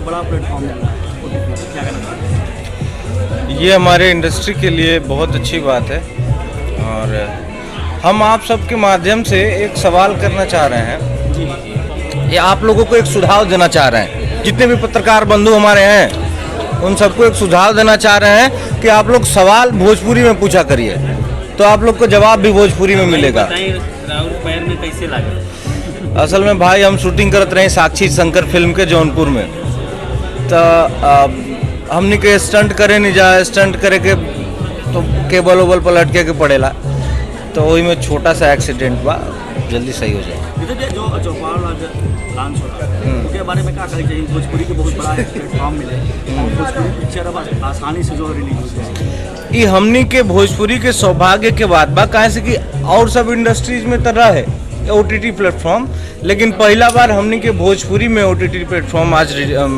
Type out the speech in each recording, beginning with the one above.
बड़ा प्लेटफॉर्म मिल रहा है OTT, क्या कहना चाहते हैं? ये हमारे इंडस्ट्री के लिए बहुत अच्छी बात है और हम आप सबके माध्यम से एक सवाल करना चाह रहे हैं। ये आप लोगों को एक सुझाव देना चाह रहे हैं, जितने भी पत्रकार बंधु हमारे हैं उन सबको एक सुझाव देना चाह रहे हैं कि आप लोग सवाल भोजपुरी में पूछा करिए, तो आप लोग को जवाब भी भोजपुरी में मिलेगा। राहुल पैर में कैसे लगा? असल में भाई हम शूटिंग करते रहे साक्षी शंकर फिल्म के जौनपुर में, तो हमने के स्टंट करे नहीं जा, स्टंट करे के तो केबल ओबल पलट के पड़ेला, तो वही में छोटा सा एक्सीडेंट हुआ, जल्दी सही हो जाए। जो चौपाल लॉन्च हो रहा है उसके बारे में क्या कहना चाहिए? भोजपुरी के बहुत बड़ा प्लेटफॉर्म मिले और भोजपुरी पिक्चर अब आसानी से जो रिलीज हो जाए, ये हमनी के भोजपुरी के सौभाग्य के बात बा, काहे से कि और सब इंडस्ट्रीज में तो रहे OTT प्लेटफॉर्म, लेकिन पहला बार हमनी के भोजपुरी में OTT प्लेटफॉर्म आज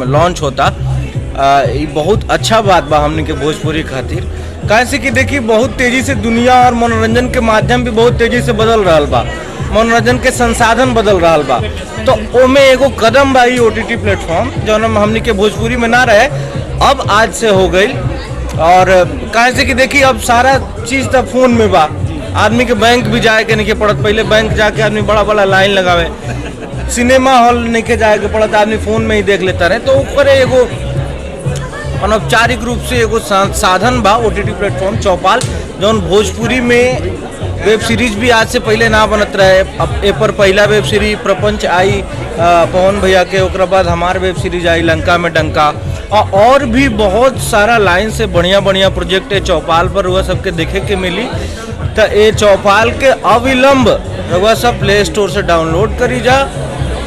लॉन्च होता। ये बहुत अच्छा बात बा हमनी के भोजपुरी खातिर, काहे से कि देखिए बहुत तेजी से दुनिया और मनोरंजन के माध्यम भी बहुत तेजी से बदल रहा बा, मनोरंजन के संसाधन बदल रहा बा, तो ओमे एगो कदम बा ई OTT प्लेटफॉर्म जौन हमनी के भोजपुरी में ना रहे अब आज से हो गई। और काहे से कि देखिए अब सारा चीज़ तो फोन में बा, आदमी के बैंक भी जाए के नहीं पड़त, पहले बैंक जाके आदमी बड़ा बड़ा लाइन लगावे, सिनेमा हॉल नहीं के जाए के पड़त, आदमी फोन में ही देख लेता रहे, तो ऊपर एगो अनौपचारिक रूप से एगो साधन बा OTT प्लेटफॉर्म चौपाल, जौन भोजपुरी में वेब सीरीज भी आज से पहले ना बनत रहे। अब ए पर पहला वेब सीरीज प्रपंच आई पवन भैया के, ओकरा बाद हमार वेब सीरीज आई लंका में डंका, और भी बहुत सारा लाइन से बढ़िया बढ़िया प्रोजेक्ट है चौपाल पर वह सबके देखे के मिली। तो ये चौपाल के अविलंब वह सब प्ले स्टोर से डाउनलोड करी जा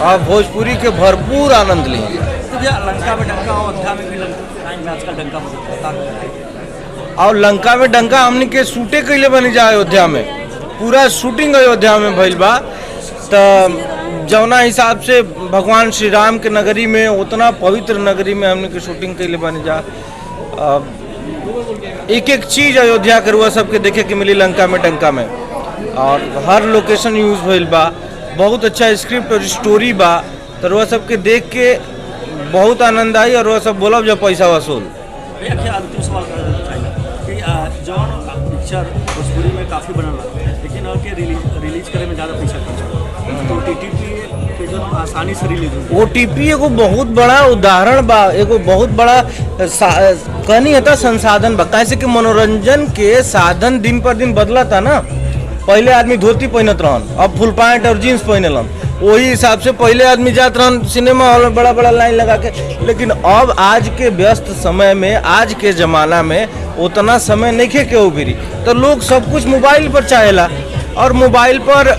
और भोजपुरी के भरपूर आनंद लीजिए। लंका में डंका और अयोध्या में भी आजकल डंका होता है, और लंका में डंका हमने के शूटे कैले बनी जा, अयोध्या में पूरा शूटिंग अयोध्या में भइल बा। तो जौना हिसाब से भगवान श्री राम के नगरी में, उतना पवित्र नगरी में हमने के शूटिंग कैले बनी जा। एक एक चीज़ अयोध्या के रुआ सबके देखे के मिली लंका में डंका में, और हर लोकेशन यूज भइल बा, बहुत अच्छा स्क्रिप्ट और स्टोरी बा, तो रुआ सबके देख के बहुत आनंद आई और वह सब बोलब जब पैसा वसूल। अंतिम सवाल कि जो पिक्चर भोजपुरी में काफ़ी बनल रहा है, लेकिन और के रिलीज करे में ज़्यादा पैसा खर्च हो, तो OTT के जो आसानी से रिलीज हो, OTT एगो बहुत बड़ा उदाहरण बा, एगो बहुत बड़ा कहनी है संसाधन बा, कैसे कि मनोरंजन के साधन दिन पर दिन बदला था ना। पहले आदमी धोती पहनत रहन, अब फुल पैंट और जीन्स पहनलन, वही हिसाब से पहले आदमी जात रहन सिनेमा हॉल में बड़ा बड़ा लाइन लगा के, लेकिन अब आज के व्यस्त समय में, आज के ज़माना में उतना समय नहीं खे के उभरी, तो लोग सब कुछ मोबाइल पर चाहेला, और मोबाइल पर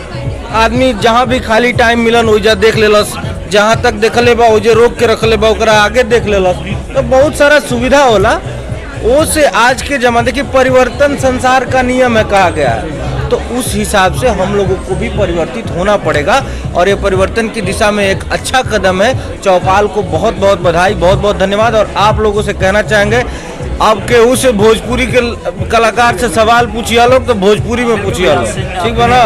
आदमी जहाँ भी खाली टाइम मिलन वही देख लेलस, जहाँ तक देखले बा वही रोक के रखले बा, ओकरा आगे देख लेलस, तो बहुत सारा सुविधा होला। वो से आज के ज़माने देखिए परिवर्तन संसार का नियम है कहा गया है, तो उस हिसाब से हम लोगों को भी परिवर्तित होना पड़ेगा, और ये परिवर्तन की दिशा में एक अच्छा कदम है। चौपाल को बहुत बहुत बधाई, बहुत बहुत धन्यवाद। और आप लोगों से कहना चाहेंगे, आपके उस भोजपुरी के कलाकार से सवाल पूछिए लोग तो भोजपुरी में पूछिए लोग, ठीक बा ना?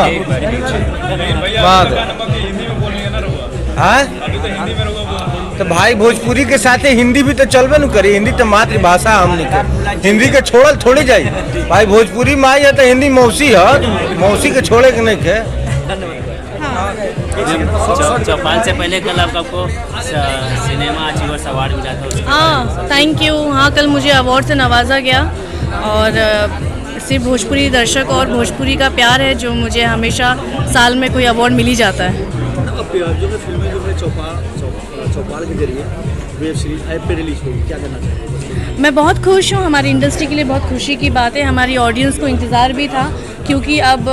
तो भाई भोजपुरी के साथ हिंदी भी तो चलबे न करी, हिंदी तो मातृभाषा हमनी के, हिंदी के छोड़ल थोड़ी जाई भाई, भोजपुरी में आई है तो हिंदी मौसी है, मौसी के छोड़े के नहीं के। चौपाल से पहले कल आपको सिनेमा अचीवर्स अवार्ड मिला था। हाँ, थैंक यू। हाँ, कल मुझे अवार्ड से नवाजा गया, और सिर्फ भोजपुरी दर्शक और भोजपुरी का प्यार है जो मुझे हमेशा साल में कोई अवार्ड मिल ही जाता है। जो फिल्में जो है चौपाल के जरिए वेब सीरीज ऐप पे रिलीज हुई, क्या करना चाहिए? मैं बहुत खुश हूँ, हमारी इंडस्ट्री के लिए बहुत खुशी की बात है, हमारी ऑडियंस को इंतज़ार भी था, क्योंकि अब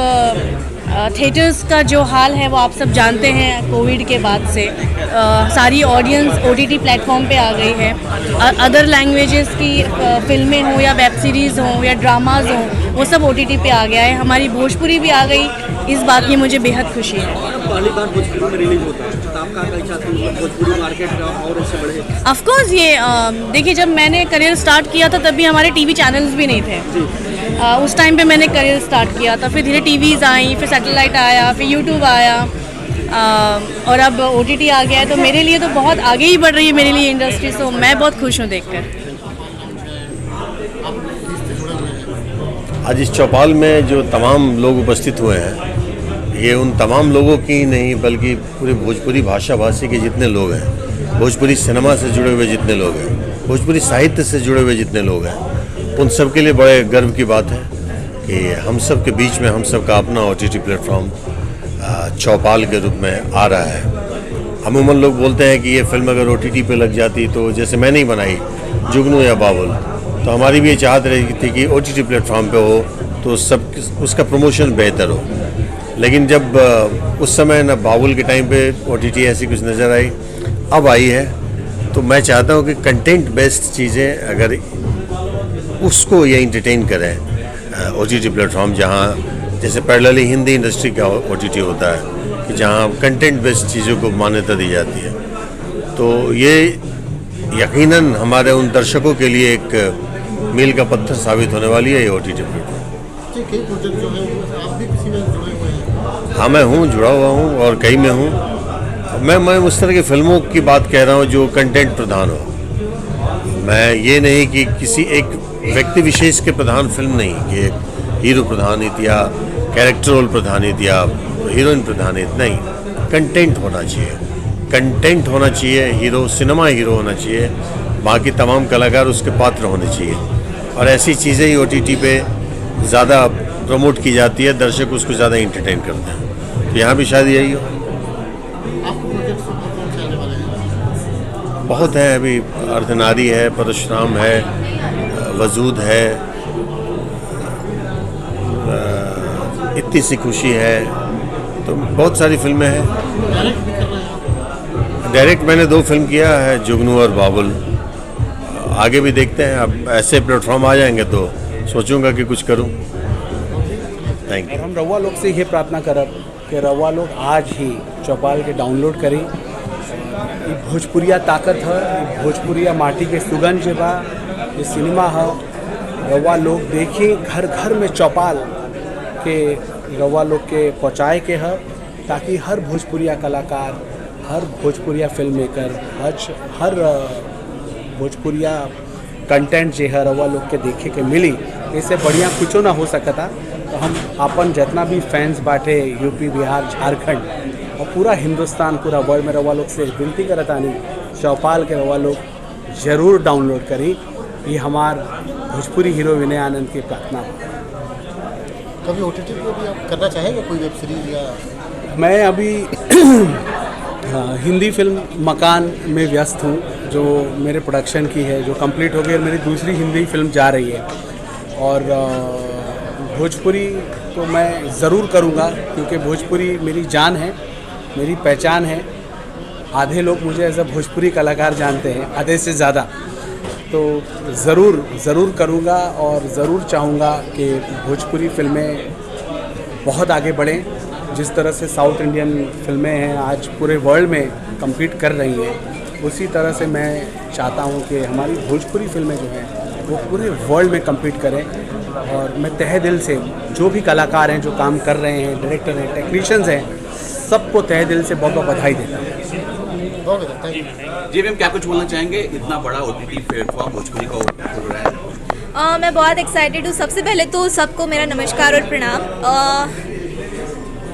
थिएटर्स का जो हाल है वो आप सब जानते हैं, कोविड के बाद से सारी ऑडियंस OTT प्लेटफॉर्म पे आ गई है। अदर लैंग्वेजेस की फिल्में हों या वेब सीरीज़ हों या ड्रामाज हों, वो सब OTT पे आ गया है, हमारी भोजपुरी भी आ गई, इस बात की मुझे बेहद खुशी है। पहली बार भोजपुरी में रिलीज होता है, तो आप क्या चाहते हैं भोजपुरी मार्केट और इससे बढ़े? ऑफ कोर्स ये देखिए, जब मैंने करियर स्टार्ट किया था तभी हमारे टीवी चैनल्स भी नहीं थे। उस टाइम पे मैंने करियर स्टार्ट किया था, फिर धीरे टीवीज़ आई, फिर सैटेलाइट आया, फिर यूट्यूब आया, और अब OTT आ गया है तो मेरे लिए तो बहुत आगे ही बढ़ रही है मेरे लिए इंडस्ट्री, तो मैं बहुत खुश हूँ देखकर। आज इस चौपाल में जो तमाम लोग उपस्थित हुए हैं, ये उन तमाम लोगों की ही नहीं बल्कि पूरे भोजपुरी भाषा भाषी के जितने लोग हैं, भोजपुरी सिनेमा से जुड़े हुए जितने लोग हैं, भोजपुरी साहित्य से जुड़े हुए जितने लोग हैं, उन सब के लिए बड़े गर्व की बात है कि हम सब के बीच में हम सब का अपना OTT प्लेटफॉर्म चौपाल के रूप में आ रहा है। अमूमन लोग बोलते हैं कि ये फिल्म अगर OTT पे लग जाती तो जैसे मैंने ही बनाई जुगनू या बाबुल, तो हमारी भी ये चाहत रही थी कि OTT प्लेटफॉर्म पे हो तो सब उसका प्रमोशन बेहतर हो। लेकिन जब उस समय न बाबुल के टाइम पे OTT ऐसी कुछ नज़र आई, अब आई है, तो मैं चाहता हूँ कि कंटेंट बेस्ड चीज़ें अगर उसको ये इंटरटेन करें OTT प्लेटफॉर्म, जहाँ जैसे पैरेलली हिंदी इंडस्ट्री का OTT होता है कि जहाँ कंटेंट बेस्ड चीज़ों को मान्यता दी जाती है, तो ये यकीनन हमारे उन दर्शकों के लिए एक मील का पत्थर साबित होने वाली है ये OTT प्लेटफॉर्म। हाँ, मैं हूँ, जुड़ा हुआ हूँ और कई में हूँ। मैं उस तरह की फिल्मों की बात कह रहा हूँ जो कंटेंट प्रधान हो। मैं ये नहीं कि किसी एक व्यक्ति विशेष के प्रधान फिल्म नहीं कि एक हीरो प्रधानित या कैरेक्टर रोल प्रधानित या हीरोइन प्रधानित, नहीं, कंटेंट होना चाहिए। कंटेंट होना चाहिए, हीरो सिनेमा हीरो होना चाहिए, बाकी तमाम कलाकार उसके पात्र होने चाहिए, और ऐसी चीज़ें ही OTT पे ज़्यादा प्रमोट की जाती है, दर्शक उसको ज़्यादा इंटरटेन करते हैं। तो यहाँ भी शायद यही हो। बहुत है, अभी अर्धनारी है, परशुराम है, वजूद है, इतनी सी खुशी है, तो बहुत सारी फिल्में हैं। डायरेक्ट मैंने 2 फिल्म किया है, जुगनू और बाबुल। आगे भी देखते हैं, अब ऐसे प्लेटफॉर्म आ जाएंगे तो सोचूंगा कि कुछ करूं। Thank you. हम रवा लोग से ये प्रार्थना करब कि रवा लोग आज ही चौपाल के डाउनलोड करी। ये भोजपुरिया ताकत है, ये भोजपुरिया माटी के सुगंध जे बा, ये सिनेमा है, रवा लोग देखी, घर घर में चौपाल के रवा लोग के पहुँचाए के है, ताकि हर भोजपुरिया कलाकार, हर भोजपुरिया फिल्म मेकर, हर भोजपुरिया कंटेंट जो है रवा लोग के देखे के मिली। इससे बढ़िया कुछ ना हो सकता। तो हम अपन जितना भी फैंस बाटे यूपी, बिहार, झारखंड और पूरा हिंदुस्तान, पूरा वर्ल्ड में रवा लोग से विनती करता नहीं, चौपाल के रवा लोग ज़रूर डाउनलोड करी। ये हमार भोजपुरी हीरो विनय आनंद की प्रार्थना है। कभी OTT पे भी आप करना चाहेंगे कोई वेब सीरीज या? मैं अभी हिंदी फिल्म मकान में व्यस्त हूँ, जो मेरे प्रोडक्शन की है, जो कंप्लीट हो गई, और मेरी दूसरी हिंदी फिल्म जा रही है। और भोजपुरी तो मैं ज़रूर करूँगा, क्योंकि भोजपुरी मेरी जान है, मेरी पहचान है। आधे लोग मुझे एज अ भोजपुरी कलाकार जानते हैं, आधे से ज़्यादा। तो ज़रूर करूँगा और ज़रूर चाहूँगा कि भोजपुरी फिल्में बहुत आगे बढ़ें। जिस तरह से साउथ इंडियन फिल्में हैं आज पूरे वर्ल्ड में कम्पीट कर रही हैं, उसी तरह से मैं चाहता हूँ कि हमारी भोजपुरी फिल्में जो हैं वो पूरे वर्ल्ड में कम्पीट करें। और मैं तहे दिल से जो भी कलाकार हैं, जो काम कर रहे हैं, डायरेक्टर हैं, टेक्नीशियंस हैं, सबको तहे दिल से बहुत बहुत बधाई देता हूँ। जी मैम, क्या कुछ बोलना चाहेंगे? इतना बड़ा OTT प्लेटफॉर्म भोजपुरी का हो रहा है। मैं बहुत एक्साइटेड हूँ। सबसे पहले तो सबको मेरा नमस्कार और प्रणाम।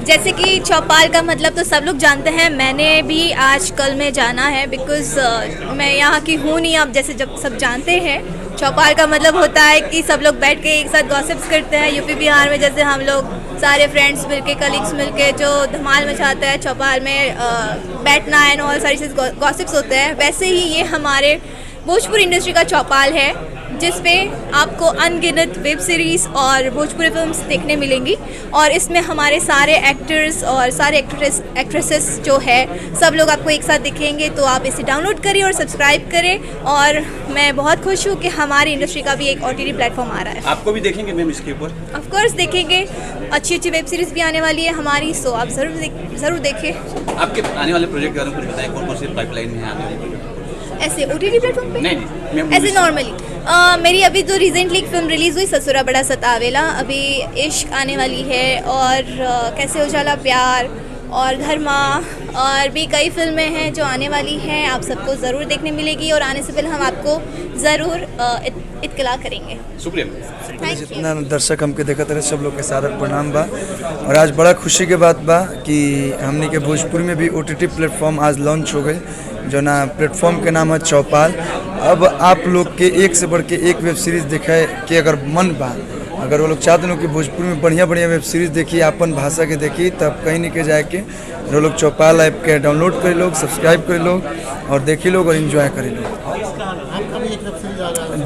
जैसे कि चौपाल का मतलब तो सब लोग जानते हैं, मैंने भी आज कल में जाना है, बिकॉज़ मैं यहाँ की हूँ नहीं। अब जैसे जब सब जानते हैं, चौपाल का मतलब होता है कि सब लोग बैठ के एक साथ गॉसिप्स करते हैं। यूपी बिहार में जैसे हम लोग सारे फ्रेंड्स मिलके, कलीग्स मिलके जो धमाल मचाते हैं चौपाल में, बैठना एंड ऑल सारी चीज़ गॉसिप्स होते हैं, वैसे ही ये हमारे भोजपुरी इंडस्ट्री का चौपाल है, जिस पे आपको अनगिनत वेब सीरीज़ और भोजपुरी फिल्म्स देखने मिलेंगी। और इसमें हमारे सारे एक्टर्स और सारे एक्ट्रेसेस जो है सब लोग आपको एक साथ दिखेंगे। तो आप इसे डाउनलोड करिए और सब्सक्राइब करें। और मैं बहुत खुश हूँ कि हमारी इंडस्ट्री का भी एक OTT प्लेटफॉर्म आ रहा है। आपको भी देखेंगे मैम इसके ऊपर? ऑफ कोर्स देखेंगे, अच्छी अच्छी वेब सीरीज़ भी आने वाली है हमारी, सो आप ज़रूर देखें। आपके आने वाले प्रोजेक्ट के बारे में कुछ बताएं, कौन कौन से पाइपलाइन में आने वाले? ऐसे OTT प्लेटफॉर्म पे? नहीं, ऐसे नॉर्मली मेरी अभी तो रिसेंटली एक फिल्म रिलीज़ हुई, ससुरा बड़ा सतावेला। अभी इश्क आने वाली है, और कैसे उजाला प्यार, और धर्मा और भी कई फिल्में हैं जो आने वाली हैं, आप सबको ज़रूर देखने मिलेगी और आने से पहले हम आपको ज़रूर इत्तला करेंगे। शुक्रिया। Thank you. जितना दर्शक हमके देखत रहे सब लोग के सादर प्रणाम बा। और आज बड़ा खुशी के बात बा कि हमनी के भोजपुरी में भी OTT प्लेटफॉर्म आज लॉन्च हो गए, जो ना प्लेटफॉर्म के नाम है चौपाल। अब आप लोग के एक से बढ़ के एक वेब सीरीज़ देखे के अगर मन बा, अगर वो लोग चाहते हो कि भोजपुरी में बढ़िया बढ़िया वेब सीरीज़ देखिए, अपन भाषा के देखिए, तब कहीं नहीं के जाए के वो लोग चौपाल ऐप के डाउनलोड करे लोग, सब्सक्राइब करे लोग और देखी लोग और इन्जॉय करे लोग।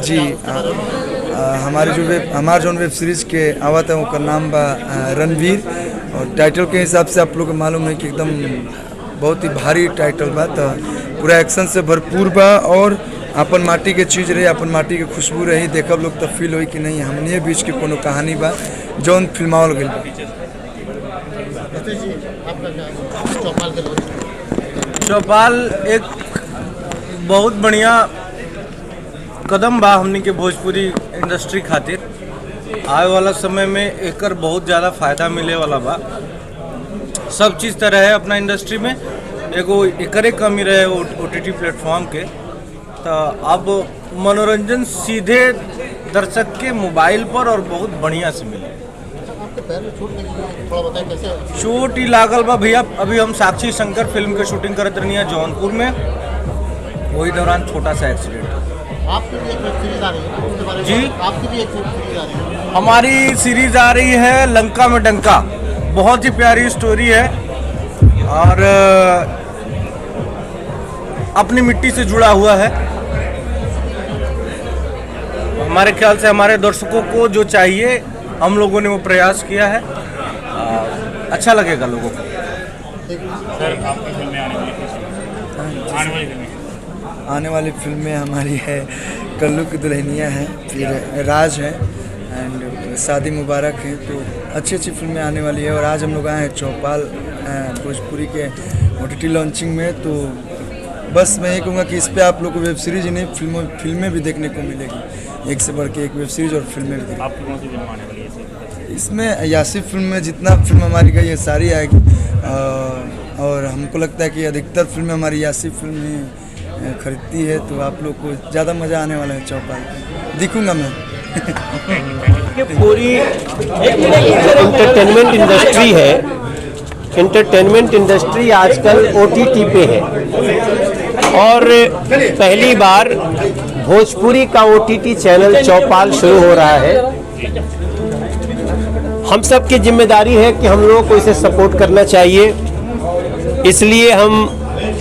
जी हमारे जो वेब सीरीज़ के आवत है उनका नाम बा रणवीर, और टाइटल के हिसाब से आप लोग को मालूम है कि एकदम बहुत ही भारी टाइटल बा, तो पूरा एक्शन से भरपूर बा और अपन माटी के चीज़ रही, अपन माटी के खुशबू रही, देखब लोग तो फील होई कि नहीं हमने बीच के कोनो कहानी बा जौन फिल्मावल गई बा। चौपाल एक बहुत बढ़िया कदम बा हमनी के भोजपुरी इंडस्ट्री खातिर। आए वाला समय में एकर बहुत ज़्यादा फायदा मिले वाला बा। सब चीज़ तरह है अपना इंडस्ट्री में, एगो एकरे कमी रहे OTT प्लेटफॉर्म के, तो अब मनोरंजन सीधे दर्शक के मोबाइल पर और बहुत बढ़िया से मिले। चोट ही लागल बा भैया, अभी हम साक्षी शंकर फिल्म के शूटिंग करत रही है जौनपुर में, वही दौरान छोटा सा एक्सीडेंट। आपकी भी एक वेब सीरीज आ रही है, उसके बारे में जी आपकी भी एक वेब सीरीज आ रही है। हमारी सीरीज आ रही है लंका में डंका, बहुत ही प्यारी स्टोरी है और अपनी मिट्टी से जुड़ा हुआ है। हमारे ख्याल से हमारे दर्शकों को जो चाहिए हम लोगों ने वो प्रयास किया है, अच्छा लगेगा लोगों को। आने वाली फिल्में हमारी है कल्लू की दुल्हनिया है, फिर राज है एंड शादी मुबारक है, तो अच्छी अच्छी फिल्में आने वाली है। और आज हम लोग आए हैं चौपाल भोजपुरी के OTT लॉन्चिंग में, तो बस मैं ये कहूँगा कि इस पर आप लोग को वेब सीरीज नहीं फिल्में भी देखने को मिलेगी, एक से बढ़ के एक वेब सीरीज और फिल्में भी देखी। इसमें यासिफ फिल्म में जितना फिल्म हमारी गई है सारी आएगी, और हमको लगता है कि अधिकतर फिल्में हमारी यासिफ फिल्म में खरीदती है, तो आप लोग को ज़्यादा मज़ा आने वाला है चौपाल दिखूँगा मैं। पूरी एंटरटेनमेंट इंडस्ट्री है, एंटरटेनमेंट इंडस्ट्री आजकल OTT पे है और पहली बार भोजपुरी का OTT चैनल चौपाल शुरू हो रहा है। हम सब की जिम्मेदारी है कि हम लोगों को इसे सपोर्ट करना चाहिए, इसलिए हम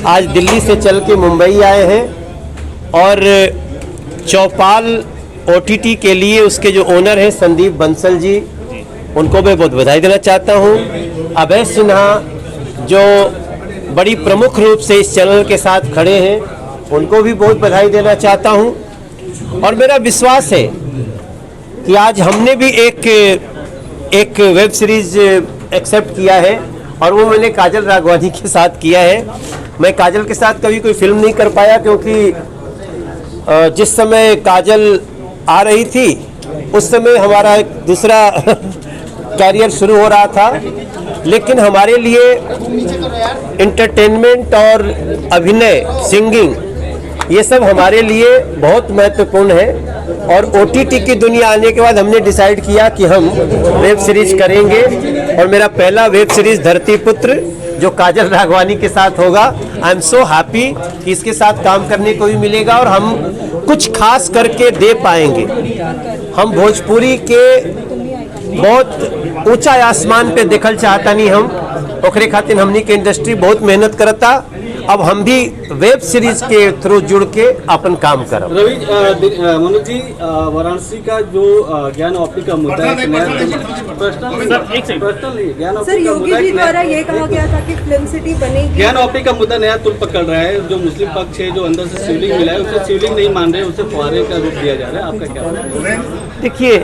आज दिल्ली से चल के मुंबई आए हैं और चौपाल OTT के लिए उसके जो ओनर हैं संदीप बंसल जी, उनको मैं बहुत बधाई देना चाहता हूं। अभय सिन्हा जो बड़ी प्रमुख रूप से इस चैनल के साथ खड़े हैं, उनको भी बहुत बधाई देना चाहता हूं। और मेरा विश्वास है कि आज हमने भी एक वेब सीरीज एक्सेप्ट किया है और वो मैंने काजल राघवानी के साथ किया है। मैं काजल के साथ कभी कोई फिल्म नहीं कर पाया क्योंकि जिस समय काजल आ रही थी उस समय हमारा एक दूसरा कैरियर शुरू हो रहा था, लेकिन हमारे लिए एंटरटेनमेंट और अभिनय, सिंगिंग, ये सब हमारे लिए बहुत महत्वपूर्ण है। और OTT की दुनिया आने के बाद हमने डिसाइड किया कि हम वेब सीरीज करेंगे और मेरा पहला वेब सीरीज धरती पुत्र जो काजल राघवानी के साथ होगा। आई एम सो हैप्पी कि इसके साथ काम करने को भी मिलेगा और हम कुछ खास करके दे पाएंगे। हम भोजपुरी के बहुत ऊंचा आसमान पे देखल चाहता नहीं, हम ओकरे खातिर हमनी के इंडस्ट्री बहुत मेहनत करता। अब हम भी वेब सीरीज के थ्रू जुड़ के अपन काम करब। रवि मनोज जी, वाराणसी का जो ज्ञान ऑप्टिक का मुद्दा है, सर योगी जी द्वारा ये कहा गया था कि फिल्म सिटी बनेगी, ज्ञान ऑप्टिक का मुद्दा नया तुल पकड़ रहा है। जो मुस्लिम पक्ष है जो अंदर से शिवलिंग मिला है उसे शिवलिंग नहीं मान रहे, उसे फुहारे का रूप दिया जा रहा है, आपका क्या? देखिए,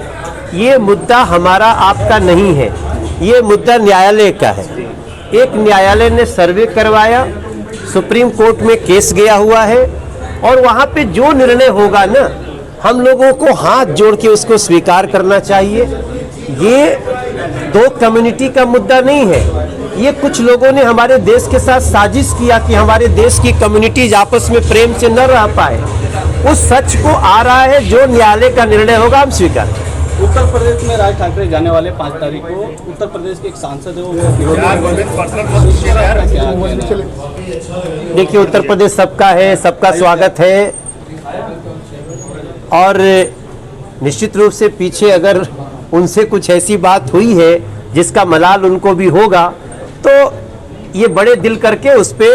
ये मुद्दा हमारा आपका नहीं है, ये मुद्दा न्यायालय का है। एक न्यायालय ने सर्वे करवाया, सुप्रीम कोर्ट में केस गया हुआ है और वहाँ पे जो निर्णय होगा ना, हम लोगों को हाथ जोड़ के उसको स्वीकार करना चाहिए। ये दो कम्युनिटी का मुद्दा नहीं है, ये कुछ लोगों ने हमारे देश के साथ साजिश किया कि हमारे देश की कम्युनिटीज आपस में प्रेम से न रह पाए, उस सच को आ रहा है। जो न्यायालय का निर्णय होगा हम स्वीकार करेंगे। उत्तर प्रदेश में राज ठाकरे जाने वाले 5 तारीख को, उत्तर प्रदेश के एक सांसद है वो देखिए, उत्तर प्रदेश सबका है, सबका स्वागत है, और निश्चित रूप से पीछे अगर उनसे कुछ ऐसी बात हुई है जिसका मलाल उनको भी होगा, तो ये बड़े दिल करके उस पे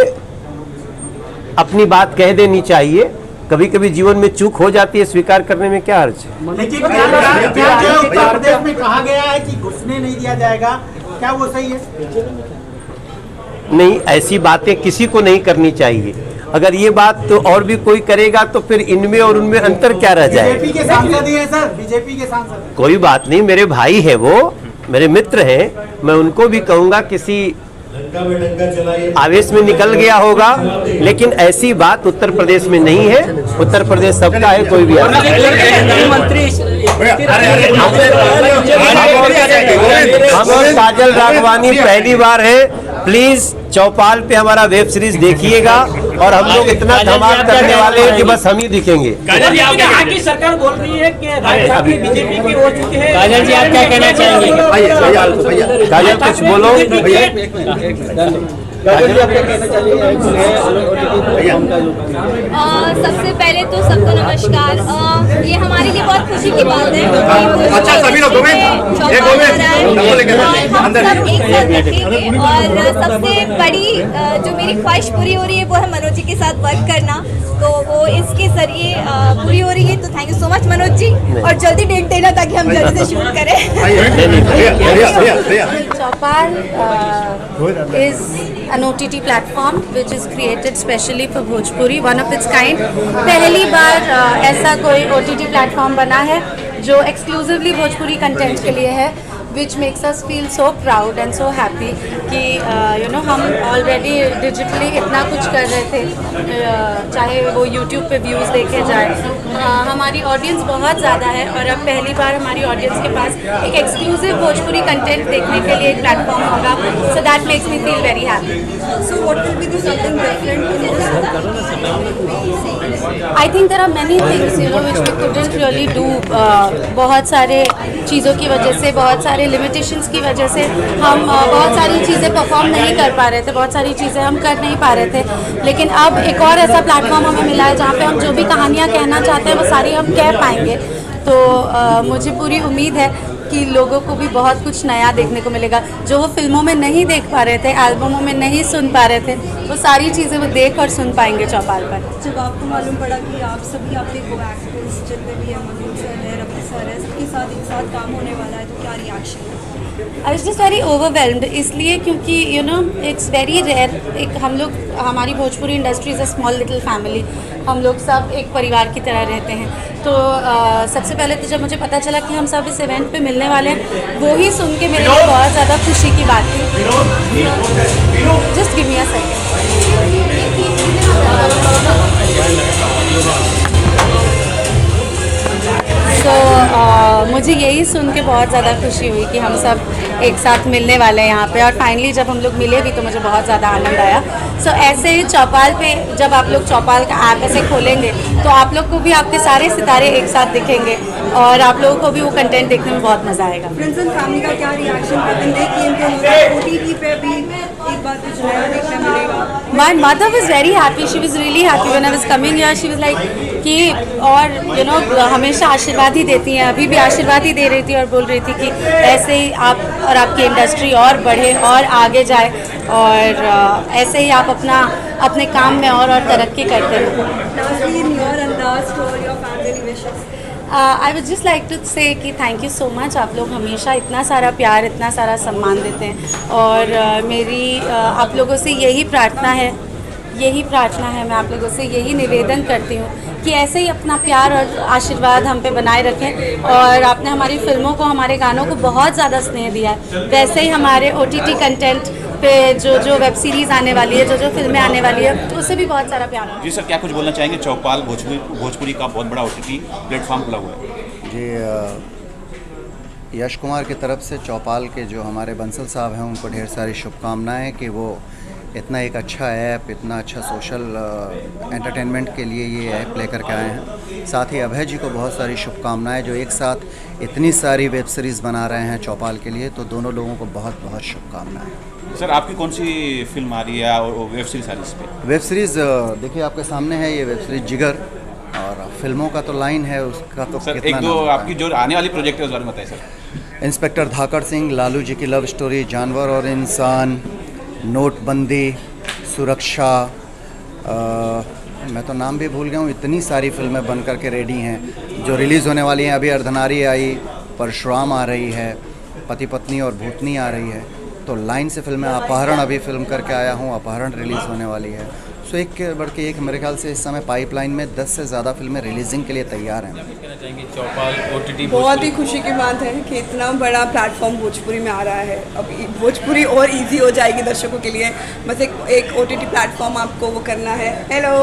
अपनी बात कह देनी चाहिए। कभी कभी जीवन में चूक हो जाती है, स्वीकार करने में क्या अर्ज है। उत्तर प्रदेश में कहा गया है कि घुसने नहीं दिया जाएगा, क्या वो सही है? नहीं, ऐसी बातें किसी को नहीं करनी चाहिए। अगर ये बात तो और भी कोई करेगा तो फिर इनमें और उनमें अंतर क्या रह जाएगा। बीजेपी के सांसद ही हैं सर, बीजेपी के सांसद। कोई बात नहीं, मेरे भाई है, वो मेरे मित्र हैं, मैं उनको भी कहूँगा किसी आवेश में निकल गया होगा, लेकिन ऐसी बात उत्तर प्रदेश में नहीं है। उत्तर प्रदेश सबका है, कोई भी हम और काजल राघवानी पहली बार है। प्लीज चौपाल पे हमारा वेब सीरीज देखिएगा, और हम लोग इतना धमाल करने वाले हैं कि बस हम ही दिखेंगे। यहाँ की सरकार बोल रही है कि राजनीति बीजेपी की हो चुकी है। काजल जी, आप क्या कहना चाहेंगे? काजल कुछ बोलो। सबसे पहले तो सबको नमस्कार। ये हमारे लिए बहुत खुशी की बात है कि अच्छा, सभी लोग हम सब एक साथ देखेंगे, और सबसे बड़ी जो मेरी ख्वाहिश पूरी हो रही है वो है मनोज जी के साथ वर्क करना, तो वो इसके जरिए पूरी हो रही है। तो thank you so much Manoj ji, और जल्दी डेट देना ताकि हम जल्दी से शूट करें। Chopal is an OTT platform which is created specially for Bhojpuri, one of its kind. पहली बार ऐसा कोई OTT platform बना है जो exclusively भोजपुरी कंटेंट के लिए है, which makes us feel so proud and so happy कि हम ऑलरेडी डिजिटली इतना कुछ कर रहे थे, चाहे वो YouTube पे व्यूज़ देखे जाए। हमारी ऑडियंस बहुत ज़्यादा है, और अब पहली बार हमारी ऑडियंस के पास एक एक्सक्लूसिव भोजपुरी कंटेंट देखने के लिए एक प्लेटफॉर्म होगा, so that makes me feel very happy. So what will be the something different in this? I think there are many things which we couldn't really do. बहुत सारे चीज़ों की वजह से, बहुत सारे लिमिटेशंस की वजह से हम बहुत सारी चीज़ें परफॉर्म नहीं कर पा रहे थे, बहुत सारी चीज़ें हम कर नहीं पा रहे थे। लेकिन अब एक और ऐसा प्लेटफॉर्म हमें मिला है जहाँ पे हम जो भी कहानियाँ कहना चाहते हैं वो सारी हम कह पाएंगे। तो मुझे पूरी उम्मीद है कि लोगों को भी बहुत कुछ नया देखने को मिलेगा, जो वो फिल्मों में नहीं देख पा रहे थे, एल्बमों में नहीं सुन पा रहे थे, वो सारी चीज़ें वो देख और सुन पाएंगे चौपाल पर। जब आपको मालूम पड़ा कि आप सभी आपके को एक्टर्स जितने भी हैं, मनोज सर है, रफी सर है, सबके साथ एक साथ काम होने वाला है, तो क्या reaction? I was just very overwhelmed, इसलिए क्योंकि इट्स वेरी रेयर। एक हम लोग, हमारी Bhojpuri industry is a small little family, हम लोग सब एक परिवार की तरह रहते हैं। तो सबसे पहले तो जब मुझे पता चला कि हम सब इस इवेंट पे मिलने वाले हैं, वो ही सुन के मेरे लिए बहुत ज़्यादा खुशी की बात थी। Just give me a second. मुझे यही सुन के बहुत ज़्यादा खुशी हुई कि हम सब एक साथ मिलने वाले हैं यहाँ पे, और फाइनली जब हम लोग मिले भी तो मुझे बहुत ज़्यादा आनंद आया। ऐसे ही चौपाल पे जब आप लोग चौपाल का ऐप ऐसे खोलेंगे तो आप लोग को भी आपके सारे सितारे एक साथ दिखेंगे, और आप लोगों को भी वो कंटेंट देखने में बहुत मज़ा आएगा। फ्रेंड्स एंड फैमिली का क्या रिएक्शन करते हैं कि इनके OTT पे भी एक बार कुछ नया देखने मिलेगा? My mother was very happy. She was really happy when I was coming here. She was like कि और हमेशा आशीर्वाद ही देती हैं, अभी भी आशीर्वाद ही दे रही थी और बोल रही थी कि ऐसे ही आप और आपकी इंडस्ट्री और बढ़े और आगे जाए, और ऐसे ही आप अपने काम में और तरक्की करते रहो। I would just like to say कि थैंक यू सो मच। आप लोग हमेशा इतना सारा प्यार, इतना सारा सम्मान देते हैं, और मेरी आप लोगों से यही प्रार्थना है, मैं आप लोगों से यही निवेदन करती हूँ कि ऐसे ही अपना प्यार और आशीर्वाद हम पे बनाए रखें। और आपने हमारी फिल्मों को, हमारे गानों को बहुत ज़्यादा स्नेह दिया है, वैसे ही हमारे OTT कंटेंट पे जो वेब सीरीज़ आने वाली है, जो फिल्में आने वाली है, तो उससे भी बहुत सारा प्यार है। जी सर, क्या कुछ बोलना चाहेंगे? चौपाल भोजपुरी का बहुत बड़ा OTT प्लेटफॉर्म खुला हुआ है। जी, यश कुमार की तरफ से चौपाल के जो हमारे बंसल साहब हैं उनको ढेर सारी शुभकामनाएं कि वो इतना एक अच्छा ऐप, इतना अच्छा सोशल एंटरटेनमेंट के लिए ये ऐप लेकर के आए हैं। साथ ही अभय जी को बहुत सारी शुभकामनाएं जो एक साथ इतनी सारी वेब सीरीज़ बना रहे हैं चौपाल के लिए, तो दोनों लोगों को बहुत बहुत शुभकामनाएं। सर आपकी कौन सी फिल्म आ रही है और वेब सीरीज आ रही है इस पर? वेब सीरीज़ देखिए आपके सामने है, ये वेब सीरीज़ जिगर, और फिल्मों का तो लाइन है उसका तो सर एक दो आपकी जो आने वाली प्रोजेक्ट है उस बारे में बताइए सर। इंस्पेक्टर धाकड़ सिंह, लालू जी की लव स्टोरी, जानवर और इंसान, नोटबंदी, सुरक्षा, मैं तो नाम भी भूल गया हूँ, इतनी सारी फिल्में बन कर के रेडी हैं जो रिलीज़ होने वाली हैं। अभी अर्धनारी आई, परशुराम आ रही है, पति पत्नी और भूतनी आ रही है, तो लाइन से फिल्में। अपहरण अभी फिल्म करके आया हूँ, अपहरण रिलीज़ होने वाली है। सो एक के बढ़ के एक मेरे ख्याल से इस समय पाइपलाइन में 10 से ज़्यादा फिल्में रिलीजिंग के लिए तैयार हैं। चौपाल OTT बहुत ही खुशी की बात है कि इतना बड़ा प्लेटफॉर्म भोजपुरी में आ रहा है। अब भोजपुरी और इजी हो जाएगी दर्शकों के लिए। बस एक OTT प्लेटफॉर्म आपको वो करना है, हेलो,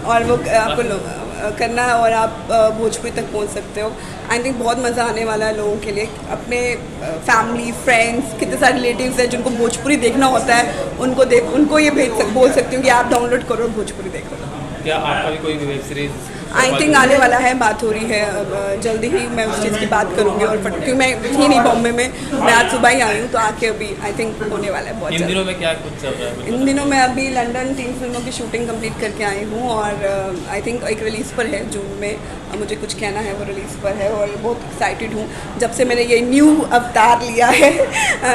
और वो आपको करना है और आप भोजपुरी तक पहुंच सकते हो। आई थिंक बहुत मज़ा आने वाला है लोगों के लिए। अपने फैमिली, फ्रेंड्स, कितने सारे रिलेटिव्स हैं जिनको भोजपुरी देखना होता है, उनको ये बोल सकती हूँ कि आप डाउनलोड करो और भोजपुरी देखो। क्या आपका भी कोई वेब सीरीज आई थिंक आने वाला है, बात हो रही है, जल्दी ही मैं उस चीज़ की बात करूँगी। और क्योंकि मैं थी नहीं बॉम्बे में, मैं आज सुबह ही आई हूँ, तो आके अभी आई थिंक होने वाला है बहुत। इन दिनों में क्या कुछ चल रहा है? इन दिनों में अभी लंदन 3 फिल्मों की शूटिंग कंप्लीट करके आई हूँ, और आई थिंक एक रिलीज़ पर है जून में, मुझे कुछ कहना है, वो रिलीज़ पर है, और बहुत एक्साइटेड हूँ। जब से मैंने ये न्यू अवतार लिया है,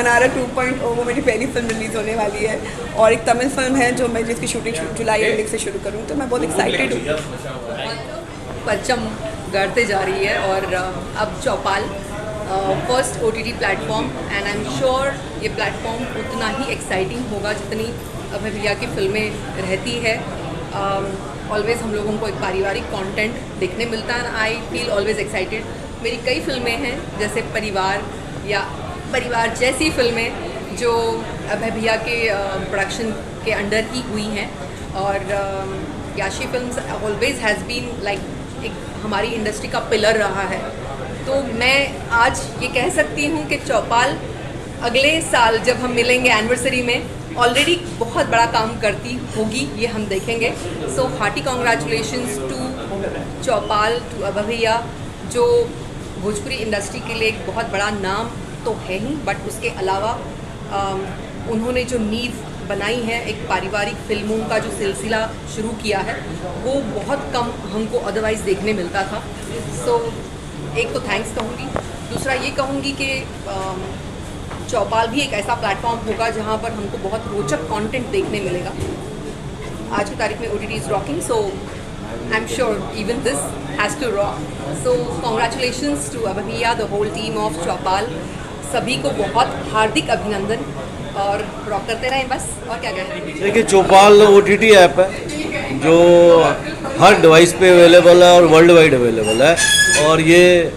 नारा 2.0, वो मेरी पहली फिल्म रिलीज़ होने वाली है, और एक तमिल फिल्म है जो मैं जिसकी शूटिंग जुलाई एंडिंग से शुरू करूँ, तो मैं बहुत एक्साइटेड हूँ। परचम गढ़ते जा रही है, और अब Chaupal first OTT platform, and I am sure ये प्लेटफॉर्म उतना ही एक्साइटिंग होगा जितनी अभय भैया की फिल्में रहती है। ऑलवेज़ हम लोगों को एक पारिवारिक कंटेंट देखने मिलता है। I feel always excited. मेरी कई फिल्में हैं जैसे परिवार या परिवार जैसी फिल्में जो अभय भैया के प्रोडक्शन के अंडर ही हुई हैं, और Yashi films always has been like एक हमारी इंडस्ट्री का पिलर रहा है। तो मैं आज ये कह सकती हूँ कि चौपाल अगले साल जब हम मिलेंगे एनिवर्सरी में, ऑलरेडी बहुत बड़ा काम करती होगी, ये हम देखेंगे। So hearty congratulations to Chaupal, to Abhay भैया, जो भोजपुरी इंडस्ट्री के लिए एक बहुत बड़ा नाम तो है ही, बट उसके अलावा उन्होंने जो नींव बनाई है, एक पारिवारिक फिल्मों का जो सिलसिला शुरू किया है, वो बहुत कम हमको अदरवाइज़ देखने मिलता था। सो एक तो थैंक्स कहूँगी, दूसरा ये कहूँगी कि चौपाल भी एक ऐसा प्लेटफॉर्म होगा जहाँ पर हमको बहुत रोचक कंटेंट देखने मिलेगा। आज की तारीख में OTT is rocking, so I am sure even this has to rock. So congratulations to Abhay भैया, the whole team of Chaupal, सभी को बहुत हार्दिक अभिनंदन, और रॉक करते रहें बस, और क्या कहें। देखिए, चौपाल OTT ऐप है जो हर डिवाइस पे अवेलेबल है और वर्ल्ड वाइड अवेलेबल है, और ये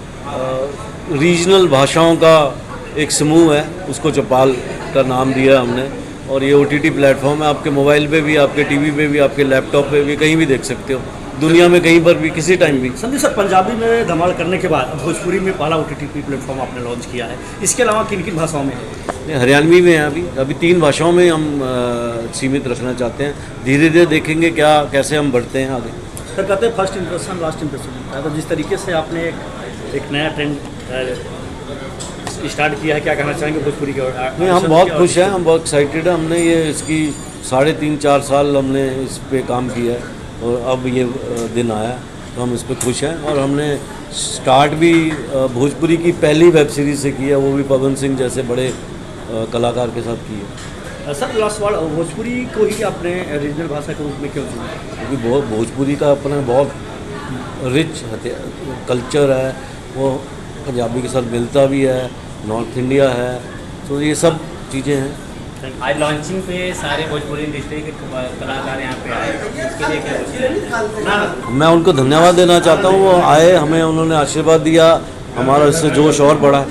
रीजनल भाषाओं का एक समूह है, उसको चौपाल का नाम दिया हमने, और ये OTT प्लेटफॉर्म है। आपके मोबाइल पे भी, आपके टीवी पे भी, आपके लैपटॉप पे भी, कहीं भी देख सकते हो, दुनिया में कहीं पर भी, किसी टाइम भी। संदीप सर, पंजाबी में धमाल करने के बाद भोजपुरी में पहला OTT प्लेटफॉर्म आपने लॉन्च किया है, इसके अलावा किन किन भाषाओं में? हरियाणवी में है अभी 3 भाषाओं में हम सीमित रखना चाहते हैं। धीरे धीरे देखेंगे कैसे हम बढ़ते हैं आगे। सर, कहते हैं फर्स्ट इंप्रेशन लास्ट इंप्रेशन होता है, तो जिस तरीके से आपने एक नया ट्रेंड स्टार्ट किया है, क्या कहना चाहेंगे भोजपुरी के? नहीं, हम बहुत खुश हैं, हम बहुत एक्साइटेड हैं। हमने ये इसकी 3.5-4 साल हमने इस पे काम किया है, और अब ये दिन आया, तो हम इस पर खुश हैं। और हमने स्टार्ट भी भोजपुरी की पहली वेब सीरीज़ से किया, वो भी पवन सिंह जैसे बड़े कलाकार के साथ की है। सर, लास्ट सवाल, भोजपुरी को ही आपने रीजनल भाषा के रूप में क्यों चुना? क्योंकि भोजपुरी का अपना बहुत रिच कल्चर है, वो पंजाबी के साथ मिलता भी है, नॉर्थ इंडिया है, तो ये सब चीज़ें हैं। आज लॉन्चिंग पे सारे भोजपुरी इंडस्ट्री के कलाकार यहाँ पे आए, इसके लिए क्या? मैं उनको धन्यवाद देना चाहता हूँ, वो आए, हमें उन्होंने आशीर्वाद दिया, हमारा इससे जोश और बढ़ा।